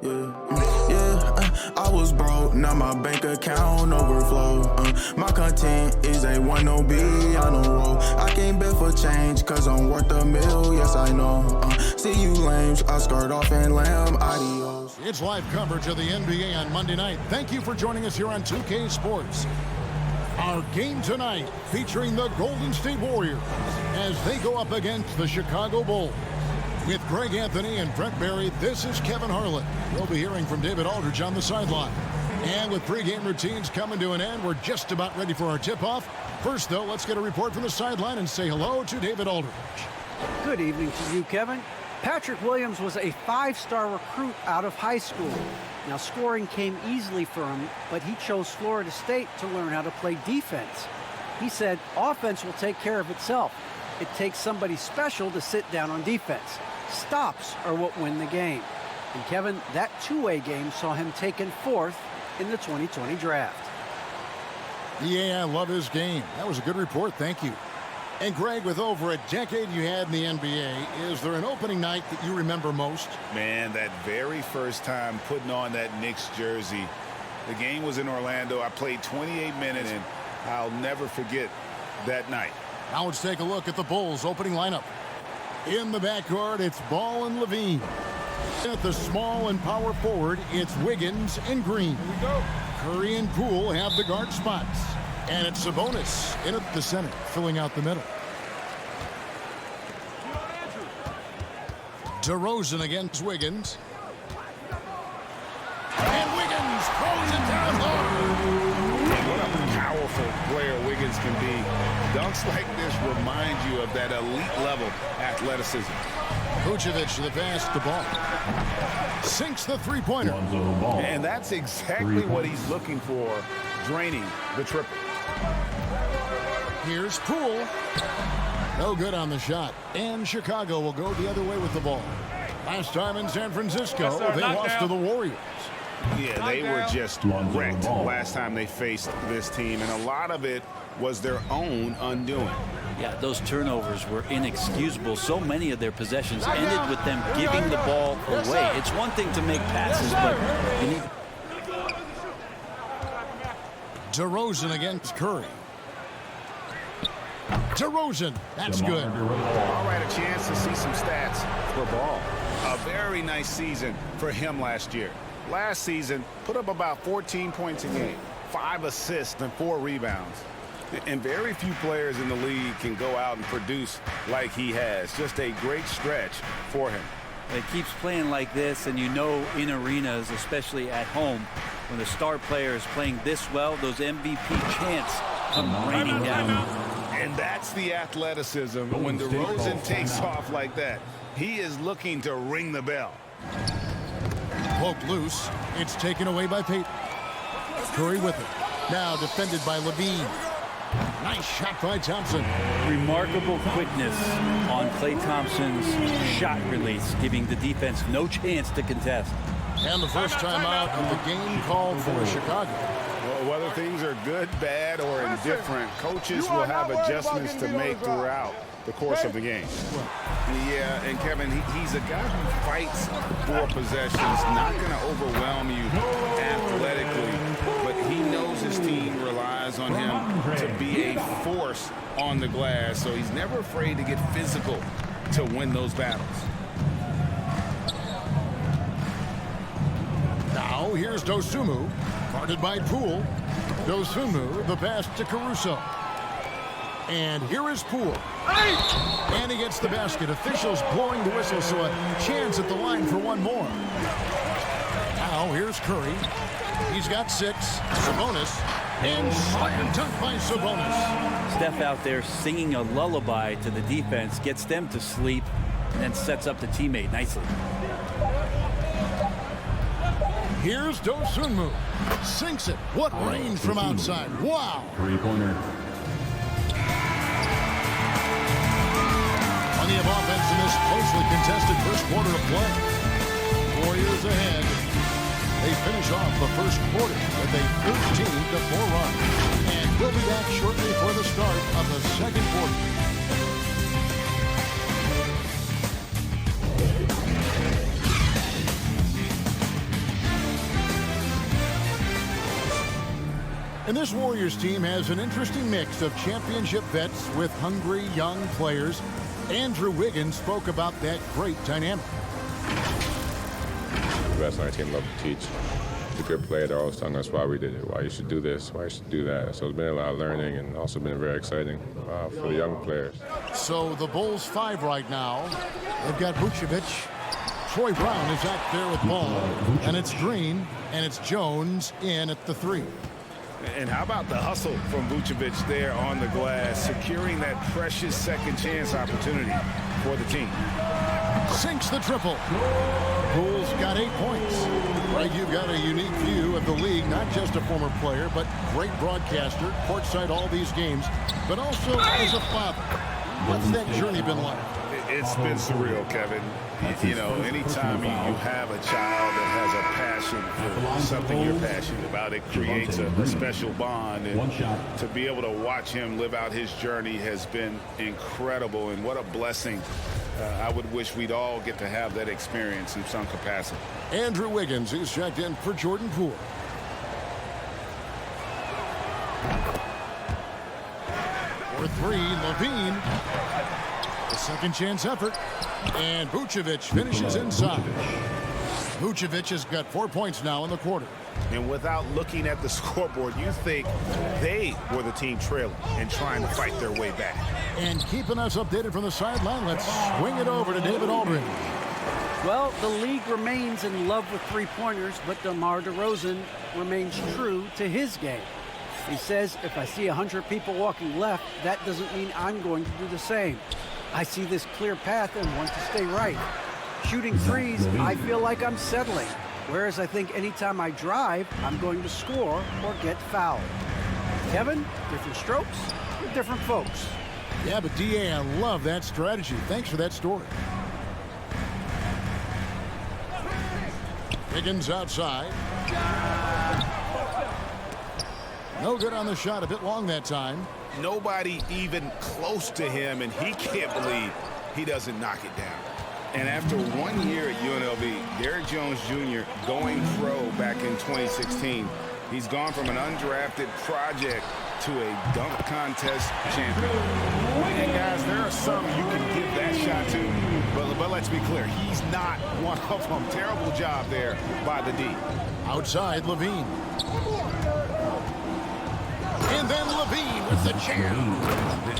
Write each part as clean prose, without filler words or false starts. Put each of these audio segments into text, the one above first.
I was broke, now my bank account overflow. My content is A1, no B, I know roll. I can't bet for change, cause I'm worth a mill, yes I know. See you lames, I skirt off and lamb, adios. It's live coverage of the NBA on Monday night. Thank you for joining us here on 2K Sports. Our game tonight featuring the Golden State Warriors as they go up against the Chicago Bulls. With Greg Anthony and Brent Barry, this is Kevin Harlan. We'll be hearing from David Aldridge on the sideline. And with pregame routines coming to an end, we're just about ready for our tip-off. First, though, let's get a report from the sideline and say hello to David Aldridge. Good evening to you, Kevin. Patrick Williams was a 5-star recruit out of high school. Now, scoring came easily for him, but he chose Florida State to learn how to play defense. He said offense will take care of itself. It takes somebody special to sit down on defense. Stops are what win the game. And Kevin, that two-way game saw him taken 4th in the 2020 draft. Yeah, I love his game. That was a good report. Thank you. And Greg, with over a decade you had in the NBA, is there an opening night that you remember most? Man, that very first time putting on that Knicks jersey. The game was in Orlando. I played 28 minutes, and I'll never forget that night. Now let's take a look at the Bulls' opening lineup. In the backcourt, it's Ball and Levine. At the small and power forward, it's Wiggins and Green. Here we go. Curry and Poole have the guard spots. And it's Sabonis in at the center, filling out the middle. DeRozan against Wiggins. And Wiggins throws it down low. What a powerful player Wiggins can be. Dunks like this remind you of that elite level athleticism. Vucevic the pass, the ball. Sinks the three-pointer. And that's exactly what he's looking for, draining the triple. Here's Poole. No good on the shot. And Chicago will go the other way with the ball. Last time in San Francisco, they lost to the Warriors. Yeah, they were just wrecked last time they faced this team, and a lot of it was their own undoing. Yeah, those turnovers were inexcusable. So many of their possessions ended with them giving the ball away. It's one thing to make passes, but you need... DeRozan against Curry. DeRozan, that's good. All right, a chance to see some stats for Ball. A very nice season for him last year. Last season, put up about 14 points a game, 5 assists and 4 rebounds. And very few players in the league can go out and produce like he has. Just a great stretch for him. It keeps playing like this, and you know in arenas, especially at home, when the star player is playing this well, those MVP chants come raining down. And that's the athleticism. When DeRozan takes off like that, he is looking to ring the bell. Poked loose. It's taken away by Payton. Curry with it. Now defended by Levine. Nice shot by Thompson. Remarkable quickness on Klay Thompson's shot release, giving the defense no chance to contest. And the first time out of the game called for Chicago. Well, whether things are good, bad, or indifferent, coaches will have adjustments to make throughout the course of the game. Yeah, and Kevin, he's a guy who fights for possessions, not going to overwhelm you athletically, but he knows his team relies on him to be a force on the glass, so he's never afraid to get physical to win those battles. Now here's Dosunmu, guarded by Poole. Dosunmu, the pass to Caruso. And here is Poole. And he gets the basket. Officials blowing the whistle, so a chance at the line for one more. Now here's Curry. He's got 6. Sabonis. And slam dunk by Sabonis. Steph out there singing a lullaby to the defense, gets them to sleep, and then sets up the teammate nicely. Here's Dosunmu. Sinks it. What range from outside. Wow. Three-pointer. Plenty of offense in this closely contested first quarter of play. Warriors ahead. They finish off the first quarter with a 13-4 run. And we'll be back shortly for the start of the second quarter. And this Warriors team has an interesting mix of championship vets with hungry young players. Andrew Wiggins spoke about that great dynamic. The best on our team love to teach. The good player, they're always telling us why we did it, why you should do this, why you should do that. So it's been a lot of learning and also been very exciting for the young players. So the Bulls 5 right now. They've got Vucevic. Troy Brown is out there with ball. And it's Green and it's Jones in at the 3. And how about the hustle from Vucevic there on the glass, securing that precious second chance opportunity for the team. Sinks the triple. Bulls got 8 points. Greg, you've got a unique view of the league, not just a former player, but great broadcaster, courtside all these games, but also as a father. What's that journey been like? It's been surreal, Kevin. You know, anytime you have a child that has a passion for something you're passionate about, it creates a special bond. And to be able to watch him live out his journey has been incredible. And what a blessing. I would wish we'd all get to have that experience in some capacity. Andrew Wiggins is checked in for Jordan Poole. For 3, Levine. The second chance effort. And Vucevic finishes inside. Vucevic has got 4 points now in the quarter. And without looking at the scoreboard, you think they were the team trailing and trying to fight their way back. And keeping us updated from the sideline, let's swing it over to David Aldridge. Well, the league remains in love with three-pointers, but DeMar DeRozan remains true to his game. He says, if I see 100 people walking left, that doesn't mean I'm going to do the same. I see this clear path and want to stay right. Shooting threes, I feel like I'm settling. Whereas I think anytime I drive, I'm going to score or get fouled. Kevin, different strokes for different folks. Yeah, but D.A., I love that strategy. Thanks for that story. Wiggins outside. No good on the shot. A bit long that time. Nobody even close to him, and he can't believe he doesn't knock it down. And after 1 year at UNLV, Derrick Jones Jr. going pro back in 2016, he's gone from an undrafted project to a dunk contest champion. And guys, there are some you can give that shot to, but let's be clear, he's not one of them. Terrible job there by the D. Outside, Levine. And then Levine with the champ.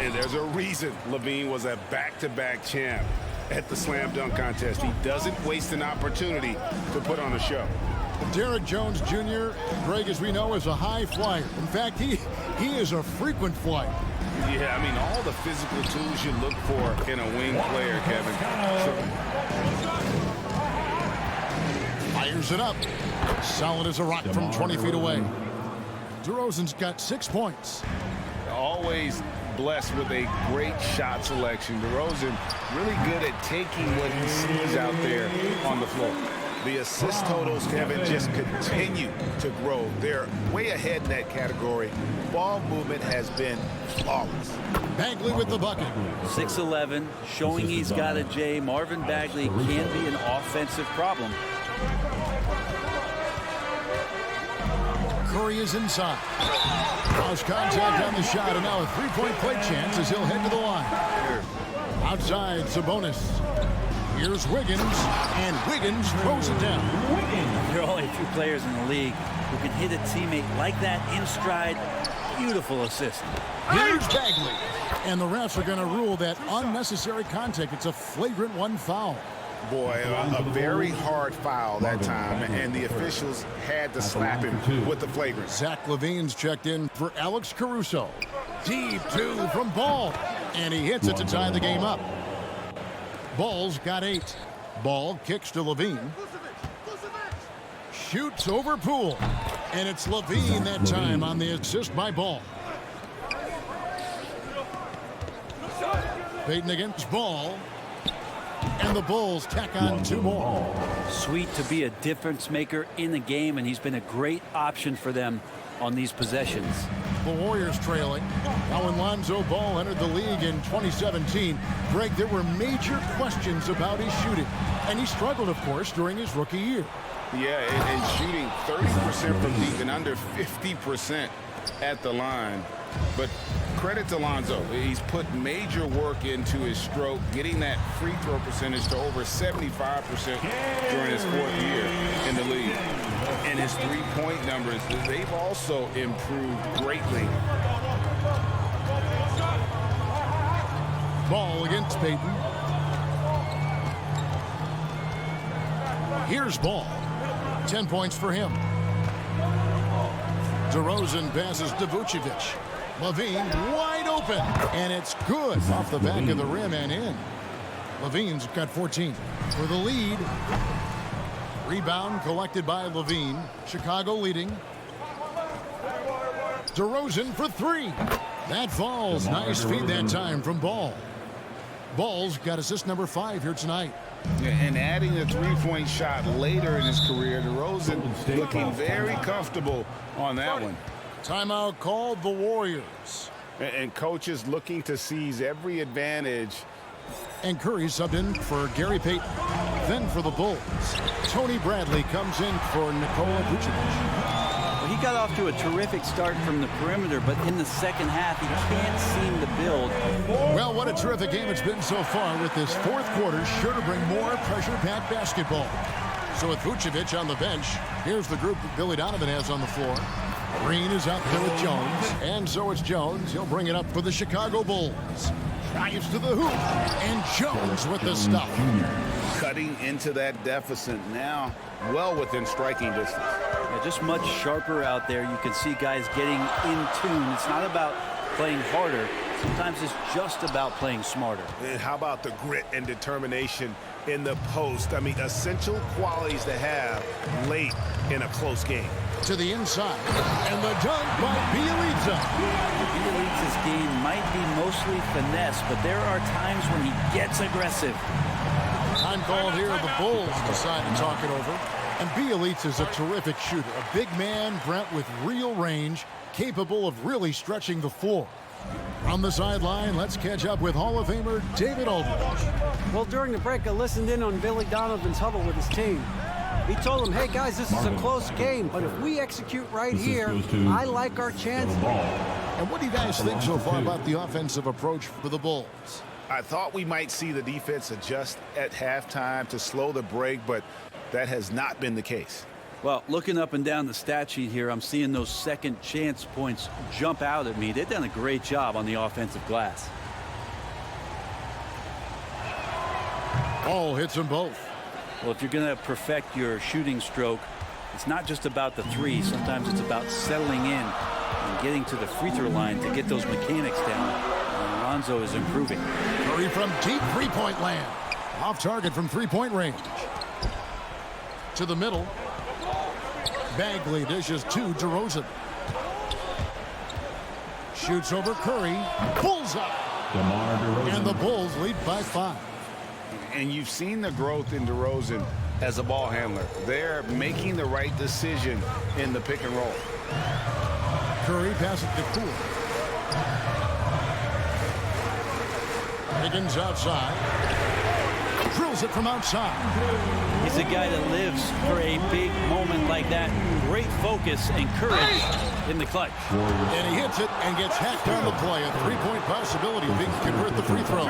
And there's a reason Levine was a back-to-back champ at the slam dunk contest. He doesn't waste an opportunity to put on a show. Derrick Jones Jr., Greg, as we know, is a high flyer. In fact, he is a frequent flyer. Yeah, I mean, all the physical tools you look for in a wing player, Kevin. Fires it up. Solid as a rock from 20 feet away. DeRozan's got 6 points. Always blessed with a great shot selection. DeRozan really good at taking what he sees out there on the floor. The assist totals, Kevin, just continue to grow. They're way ahead in that category. Ball movement has been flawless. Bagley with the bucket. 6'11", showing he's got a J. Marvin Bagley can be an offensive problem. Curry is inside. Lost contact on the shot, and now a three-point play chance as he'll head to the line. Outside, Sabonis. Here's Wiggins, and Wiggins throws it down. There are only a few players in the league who can hit a teammate like that in stride. Beautiful assist. Here's Bagley. And the refs are going to rule that unnecessary contact. It's a flagrant 1 foul. Boy, a very hard foul that time, and the officials had to slap him with the flagrant. Zach LaVine's checked in for Alex Caruso. Deep 2 from Ball, and he hits it to tie the game up. Ball's got 8. Ball kicks to LaVine. Shoots over Poole, and it's LaVine that time on the assist by Ball. Payton against Ball. And the Bulls tack on 2 more. Sweet to be a difference maker in the game, and he's been a great option for them on these possessions. The Warriors trailing. Now when Lonzo Ball entered the league in 2017, Greg, there were major questions about his shooting. And he struggled, of course, during his rookie year. Yeah, and shooting 30% from deep and under 50% at the line. But credit to Lonzo. He's put major work into his stroke, getting that free throw percentage to over 75% during his 4th year in the league. And his three-point numbers, they've also improved greatly. Ball against Payton. Here's Ball. 10 points for him. DeRozan passes to Vucevic. Levine wide open, and it's good off the back of the rim and in. Levine's got 14 for the lead. Rebound collected by Levine. Chicago leading. DeRozan for 3. That falls. Nice feed that time from Ball. Ball's got assist number 5 here tonight. And adding a three-point shot later in his career, DeRozan looking very comfortable on that one. Timeout called the Warriors. And coaches looking to seize every advantage. And Curry subbed in for Gary Payton. Then for the Bulls, Tony Bradley comes in for Nikola Vucevic. Well, he got off to a terrific start from the perimeter, but in the second half, he can't seem to build. Well, what a terrific game it's been so far, with this 4th quarter sure to bring more pressure-packed basketball. So with Vucevic on the bench, here's the group that Billy Donovan has on the floor. Green is out there with Jones, and so it's Jones. He'll bring it up for the Chicago Bulls. Drives to the hoop, and Jones with the stop. Cutting into that deficit now, well within striking distance. Yeah, just much sharper out there. You can see guys getting in tune. It's not about playing harder. Sometimes it's just about playing smarter. And how about the grit and determination in the post? I mean, essential qualities to have late in a close game. To the inside, and the dunk by Bielitsa. Bielitsa's game might be mostly finesse, but there are times when he gets aggressive. Time called here. The Bulls decide to talk it over. And Bielitsa's a terrific shooter. A big man, Brent, with real range, capable of really stretching the floor. On the sideline, let's catch up with Hall of Famer David Aldridge. Well, during the break, I listened in on Billy Donovan's huddle with his team. He told them, hey, guys, this is a close game, but if we execute right here, I like our chances. And what do you guys think so far about the offensive approach for the Bulls? I thought we might see the defense adjust at halftime to slow the break, but that has not been the case. Well, looking up and down the stat sheet here, I'm seeing those second chance points jump out at me. They've done a great job on the offensive glass. Ball hits them both. Well, if you're going to perfect your shooting stroke, it's not just about the three. Sometimes it's about settling in and getting to the free throw line to get those mechanics down. And Lonzo is improving. Curry from deep three-point land. Off target from three-point range. To the middle. Bagley dishes to DeRozan. Shoots over Curry. Pulls up. And the Bulls lead by 5. And you've seen the growth in DeRozan as a ball handler. They're making the right decision in the pick and roll. Curry passes to Poole. Higgins outside. Drills it from outside. He's a guy that lives for a big moment like that. Great focus and courage in the clutch. And he hits it and gets hacked on the play. A three-point possibility if he can convert the free throw.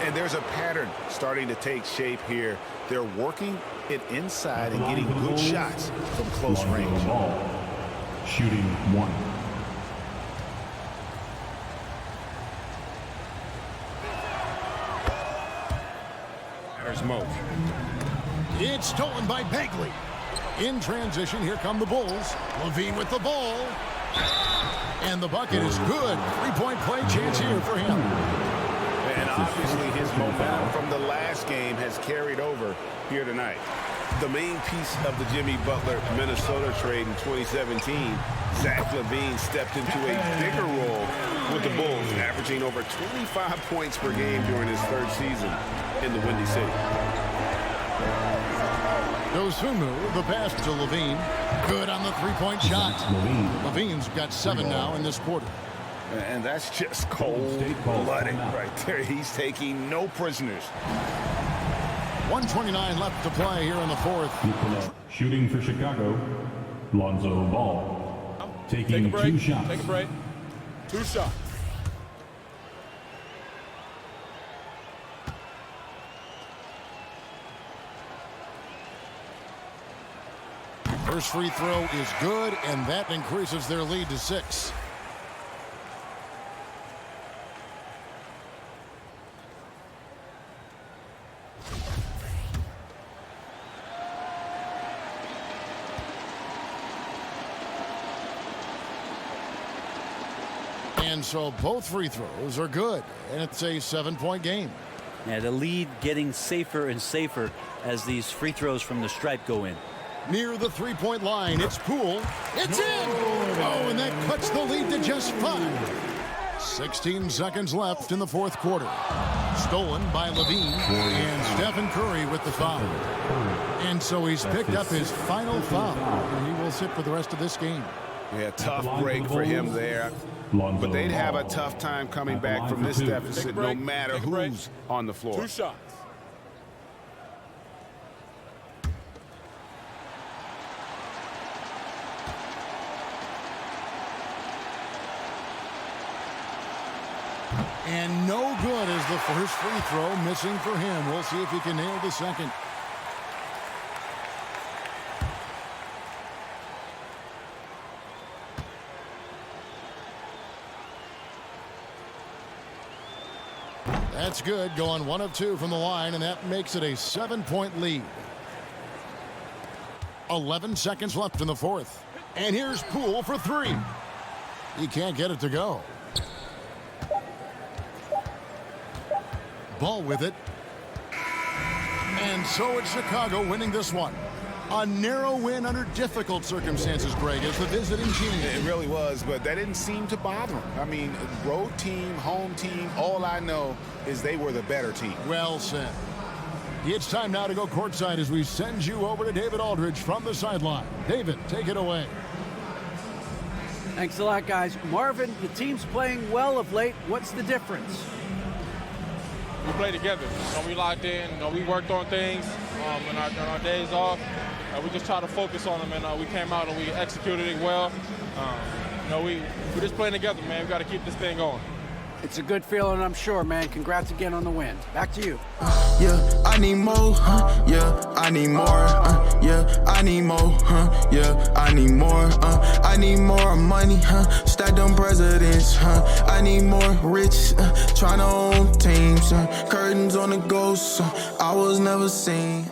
And there's a pattern starting to take shape here. They're working it inside and getting good shots from close range. Shooting 1. There's Mo. It's stolen by Bagley. In transition, here come the Bulls. Levine with the ball. And the bucket is good. Three-point play chance here for him. And obviously his momentum from the last game has carried over here tonight. The main piece of the Jimmy Butler Minnesota trade in 2017, Zach LaVine stepped into a bigger role with the Bulls, averaging over 25 points per game during his 3rd season in the Windy City. Dosunmu, the pass to Levine. Good on the three-point shot. Levine's got 7 now in this quarter. And that's just cold-blooded right there. He's taking no prisoners. 1:29 left to play here in the 4th. Shooting for Chicago, Lonzo Ball. Taking 2 shots. Take a break. 2 shots. First free throw is good, and that increases their lead to 6. And so both free throws are good, and it's a 7-point game. Yeah, the lead getting safer and safer as these free throws from the stripe go in. Near the three-point line, it's Poole. It's in! Oh, and that cuts the lead to just 5. 16 seconds left in the fourth quarter. Stolen by Levine, and Stephen Curry with the foul. And so he's picked up his final foul, and he will sit for the rest of this game. Yeah, tough break for him there. But they'd have a tough time coming back from this deficit no matter who's on the floor. 2 shots. And no good as the first free throw missing for him. We'll see if he can nail the second. That's good, going 1 of 2 from the line, and that makes it a 7-point lead. 11 seconds left in the fourth. And here's Poole for 3. He can't get it to go. Ball with it. And so it's Chicago winning this one. A narrow win under difficult circumstances, Greg, as the visiting team. It really was, but that didn't seem to bother them. I mean, road team, home team, all I know is they were the better team. Well said. It's time now to go courtside as we send you over to David Aldridge from the sideline. David, take it away. Thanks a lot, guys. Marvin, the team's playing well of late. What's the difference? We play together. We locked in. We worked on things in our days off. We just try to focus on them, and we came out and we executed it well. We're just playing together, man. We got to keep this thing going. It's a good feeling, I'm sure, man. Congrats again on the win. Back to you. Yeah, I need more, yeah, I need more, yeah, I need more, yeah, I need more, I need more money, stack them presidents, I need more rich, tryna own teams, curtains on the ghost, I was never seen,